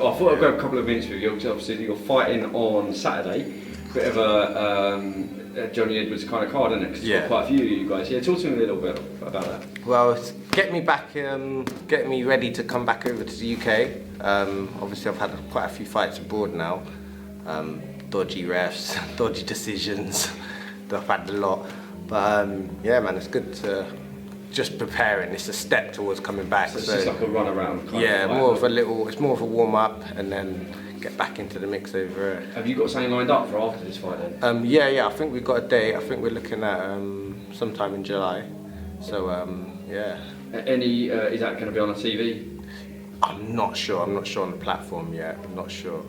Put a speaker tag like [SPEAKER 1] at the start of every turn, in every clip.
[SPEAKER 1] I thought I'd grab a couple of minutes with you. Obviously, you're fighting on Saturday. Bit of a Johnny Edwards kind of card, isn't it? Because you've got quite a few of you guys. Yeah, talk to me a little bit about that.
[SPEAKER 2] Well, get me back, get me ready to come back over to the UK. Obviously, I've had quite a few fights abroad now. Dodgy refs, dodgy decisions. I've had a lot. But yeah, man, it's good to just preparing. It's a step towards coming back.
[SPEAKER 1] So it's just like a run around.
[SPEAKER 2] Yeah, more of a little. It's more of a warm up, and then get back into the mix over it.
[SPEAKER 1] Have you got something lined up for after this fight then?
[SPEAKER 2] Yeah. I think we've got a date. I think we're looking at sometime in July. So yeah.
[SPEAKER 1] Any is that going to be on a TV?
[SPEAKER 2] I'm not sure. I'm not sure on the platform yet. I'm not sure.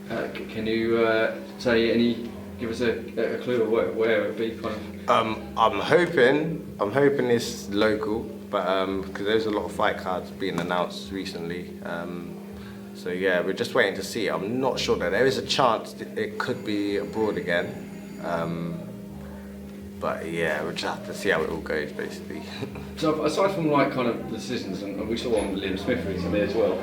[SPEAKER 1] Can you give us a clue of where it would be kind of?
[SPEAKER 2] I'm hoping it's local, but because there's a lot of fight cards being announced recently. So yeah, we're just waiting to see. I'm not sure that there is a chance it could be abroad again. But yeah, we'll just have to see how it all goes, basically.
[SPEAKER 1] So aside from like kind of decisions, and we saw one with Liam Smith recently as well.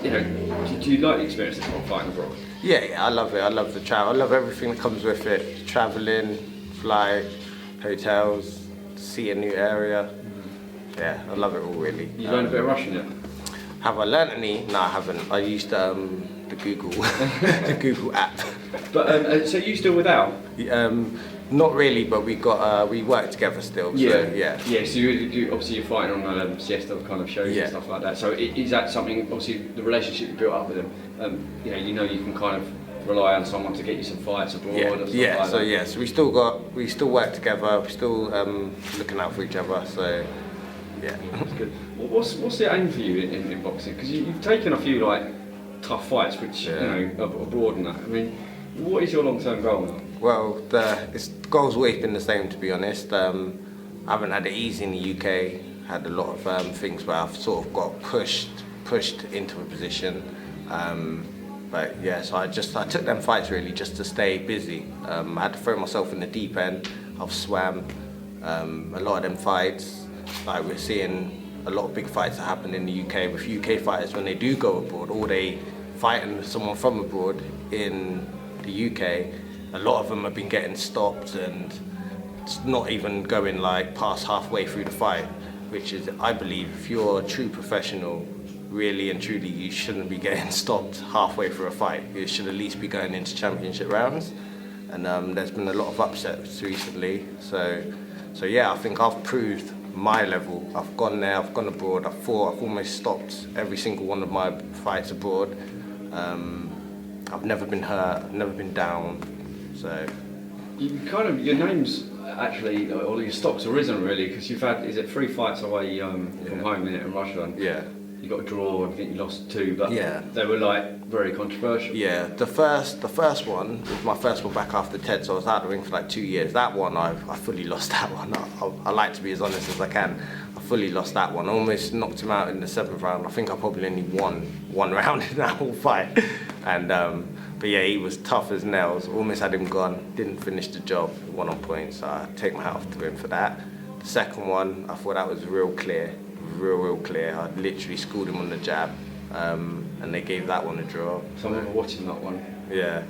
[SPEAKER 1] Do you like the experience of fighting abroad?
[SPEAKER 2] Yeah, I love it. I love the travel. I love everything that comes with it. Traveling, flight, hotels, see a new area. Yeah, I love it all really.
[SPEAKER 1] You learned a bit of Russian yet?
[SPEAKER 2] Have I learnt any? No, I haven't. I used the Google, the Google app.
[SPEAKER 1] But so you still without?
[SPEAKER 2] Not really, but we work together still.
[SPEAKER 1] Yeah,
[SPEAKER 2] so, yeah.
[SPEAKER 1] Yeah. So you obviously you're fighting on Siesta kind of shows and stuff like that. So is that something? Obviously, the relationship you built up with them. You know you can kind of rely on someone to get you some fights abroad. And stuff like that.
[SPEAKER 2] So we still work together. We're still looking out for each other. So yeah.
[SPEAKER 1] That's good. What's the aim for you in boxing? Because you've taken a few like tough fights, which you know abroad and that. I mean, what is your long-term goal now?
[SPEAKER 2] Well, the goal's always been the same, to be honest. I haven't had it easy in the UK. Had a lot of things where I've sort of got pushed into a position. But yeah, so I took them fights really just to stay busy. I had to throw myself in the deep end. I've swam a lot of them fights. Like we're seeing a lot of big fights that happen in the UK with UK fighters when they do go abroad, or they fighting someone from abroad in the UK. A lot of them have been getting stopped and it's not even going like past halfway through the fight, which is, I believe, if you're a true professional, really and truly, you shouldn't be getting stopped halfway through a fight. You should at least be going into championship rounds. And there's been a lot of upsets recently. So yeah, I think I've proved my level. I've gone there, I've gone abroad. I've almost stopped every single one of my fights abroad. I've never been hurt, I've never been down. So
[SPEAKER 1] you kind of, your name's actually, or your stock's arisen really, because you've had, is it 3 fights away from home in Russia? And you got a draw, I think you lost 2, but they were like very controversial.
[SPEAKER 2] Yeah, the first one was my first one back after TED, so I was out of the ring for like 2 years. That one, I fully lost that one. I like to be as honest as I can. I fully lost that one. I almost knocked him out in the 7th round. I think I probably only won 1 round in that whole fight. And but yeah, he was tough as nails. Almost had him gone. Didn't finish the job. Won on points. So I take my hat off to him for that. The second one, I thought that was real clear. Real clear. I literally schooled him on the jab, and they gave that one a draw.
[SPEAKER 1] So I remember watching that one.
[SPEAKER 2] Yeah,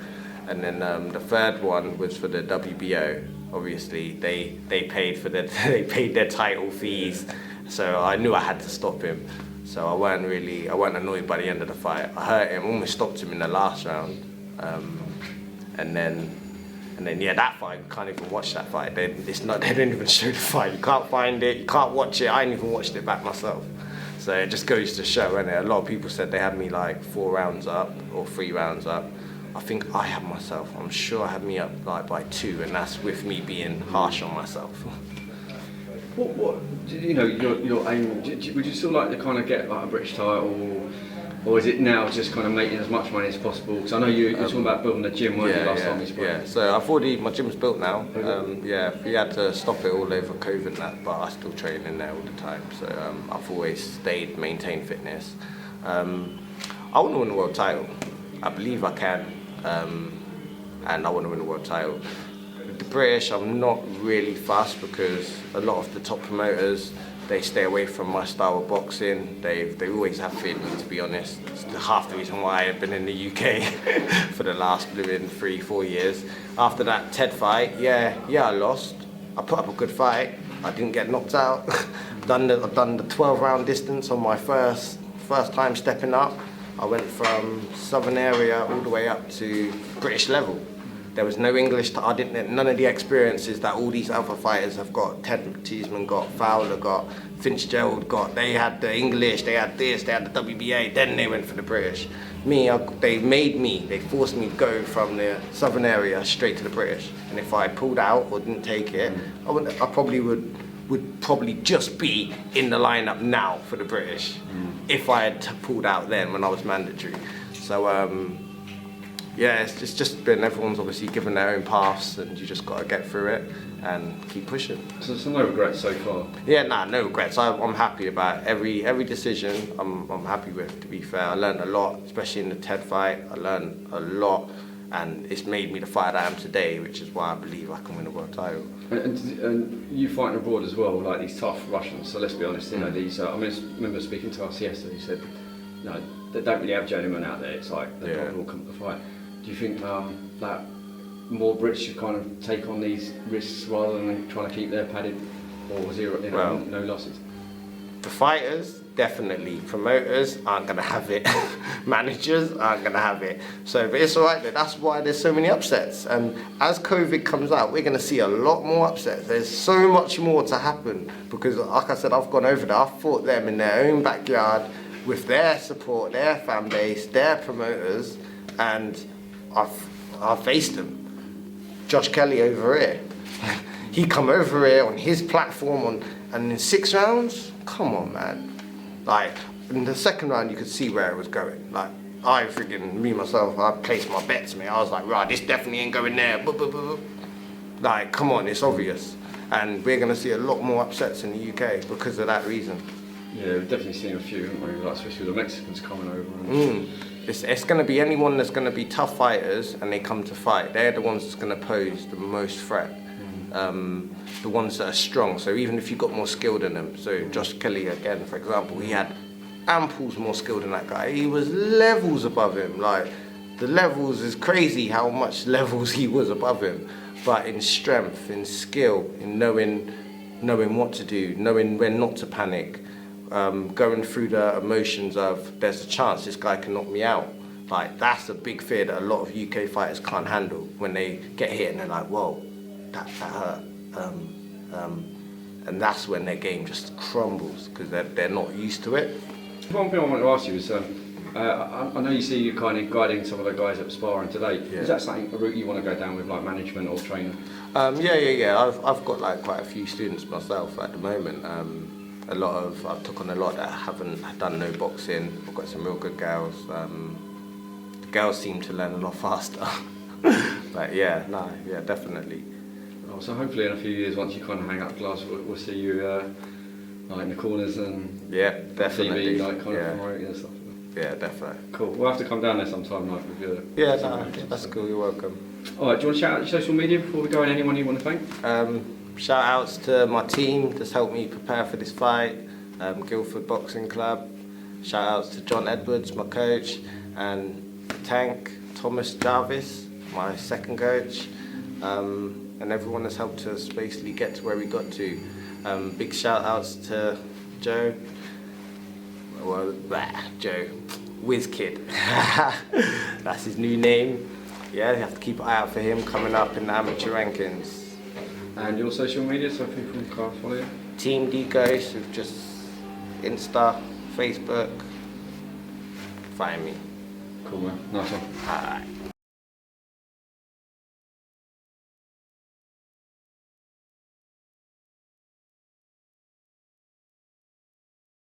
[SPEAKER 2] and then the third one was for the WBO. Obviously, they paid for their title fees, so I knew I had to stop him. So I weren't annoyed by the end of the fight. I hurt him, almost stopped him in the last round, and then yeah, that fight, you can't even watch that fight. They don't even show the fight. You can't find it, you can't watch it. I ain't even watched it back myself. So it just goes to show, innit? A lot of people said they had me like 4 rounds up or 3 rounds up. I think I had myself, I'm sure I had me up like by 2, and that's with me being harsh on myself.
[SPEAKER 1] What you know, your aim, would you still like to kind of get like a British title, or is it now just kind of making as much money as possible? Because I know you're talking about building a gym, weren't you, last time we spoke?
[SPEAKER 2] Yeah, so my gym's built now. Yeah, we had to stop it all over COVID and that, but I still train in there all the time. So I've always maintained fitness. I want to win the world title. I believe I can, and I want to win the world title. With the British, I'm not really fussed because a lot of the top promoters They stay away from my style of boxing. They always have feared me, to be honest. It's half the reason why I've been in the UK for the last 3-4 years. After that TED fight, yeah, I lost. I put up a good fight. I didn't get knocked out. I've done the 12-round distance on my first time stepping up. I went from southern area all the way up to British level. There was no English, none of the experiences that all these other fighters have got. Ted Cheeseman got, Fowler got, Fitzgerald got. They had the English, they had this, they had the WBA, then they went for the British. Me, they forced me to go from the southern area straight to the British. And if I pulled out or didn't take it, I probably would just be in the lineup now for the British if I had pulled out then when I was mandatory. So yeah, it's just been, everyone's obviously given their own paths, and you just got to get through it and keep pushing.
[SPEAKER 1] So no regrets so far?
[SPEAKER 2] Yeah, no regrets. I'm happy about every decision. I'm happy with, to be fair. I learned a lot, especially in the TED fight. I learned a lot, and it's made me the fighter I am today, which is why I believe I can win a world title.
[SPEAKER 1] And you fighting abroad as well, like these tough Russians. So let's be honest, you know, these. I remember speaking to us yesterday. He said, you know, they don't really have journeymen out there. It's like they don't all come to fight. Do you think that more Brits should kind of take on these risks rather than trying to keep their padded or zero, you know, no losses?
[SPEAKER 2] The fighters, definitely. Promoters aren't going to have it. Managers aren't going to have it. So, but it's all right, that's why there's so many upsets. And as COVID comes out, we're going to see a lot more upsets. There's so much more to happen because, like I said, I've gone over there. I've fought them in their own backyard with their support, their fan base, their promoters, and I've faced him. Josh Kelly over here. He come over here on his platform and in 6 rounds, come on, man. Like, in the second round, you could see where it was going. Like, I placed my bets, man. I was like, right, this definitely ain't going there. Like, come on, it's obvious. And we're going to see a lot more upsets in the UK because of that reason.
[SPEAKER 1] Yeah, we've definitely seen a few, haven't we? Like, especially the Mexicans coming over.
[SPEAKER 2] It's going to be anyone that's going to be tough fighters and they come to fight. They're the ones that's going to pose the most threat. The ones that are strong. So even if you've got more skill than them. So Josh Kelly, again, for example, he had amples more skill than that guy. He was levels above him. Like, the levels is crazy how much levels he was above him. But in strength, in skill, in knowing what to do, knowing when not to panic, going through the emotions of there's a chance this guy can knock me out. Like, that's a big fear that a lot of UK fighters can't handle when they get hit and they're like, whoa, that hurt. And that's when their game just crumbles because they're not used to it.
[SPEAKER 1] One thing I want to ask you is, I know you see you kind of guiding some of the guys at sparring today. Yeah. Is that something, a route you want to go down with, like management or training?
[SPEAKER 2] Yeah. I've got like quite a few students myself at the moment. I've took on a lot that haven't done no boxing. I've got some real good girls. The girls seem to learn a lot faster. But definitely.
[SPEAKER 1] Oh, so hopefully in a few years, once you kind of hang up glass, we'll see you like in the corners and
[SPEAKER 2] definitely.
[SPEAKER 1] TV, like kind of promoting and stuff.
[SPEAKER 2] Yeah, definitely.
[SPEAKER 1] Cool. We'll have to come down there sometime, like with your.
[SPEAKER 2] That's cool. You're welcome.
[SPEAKER 1] All right. Do you want to shout out your social media before we go? And anyone you want to thank?
[SPEAKER 2] Shout outs to my team that's helped me prepare for this fight. Guildford Boxing Club. Shout outs to John Edwards, my coach, and Tank Thomas Jarvis, my second coach. And everyone that's helped us basically get to where we got to. Big shout outs to Joe. Joe, WizKid. That's his new name. Yeah, you have to keep an eye out for him coming up in the amateur rankings.
[SPEAKER 1] And your social media, so people can follow you?
[SPEAKER 2] Team Decos, with just Insta, Facebook. Find me.
[SPEAKER 1] Cool, man. Nice one.
[SPEAKER 2] Alright.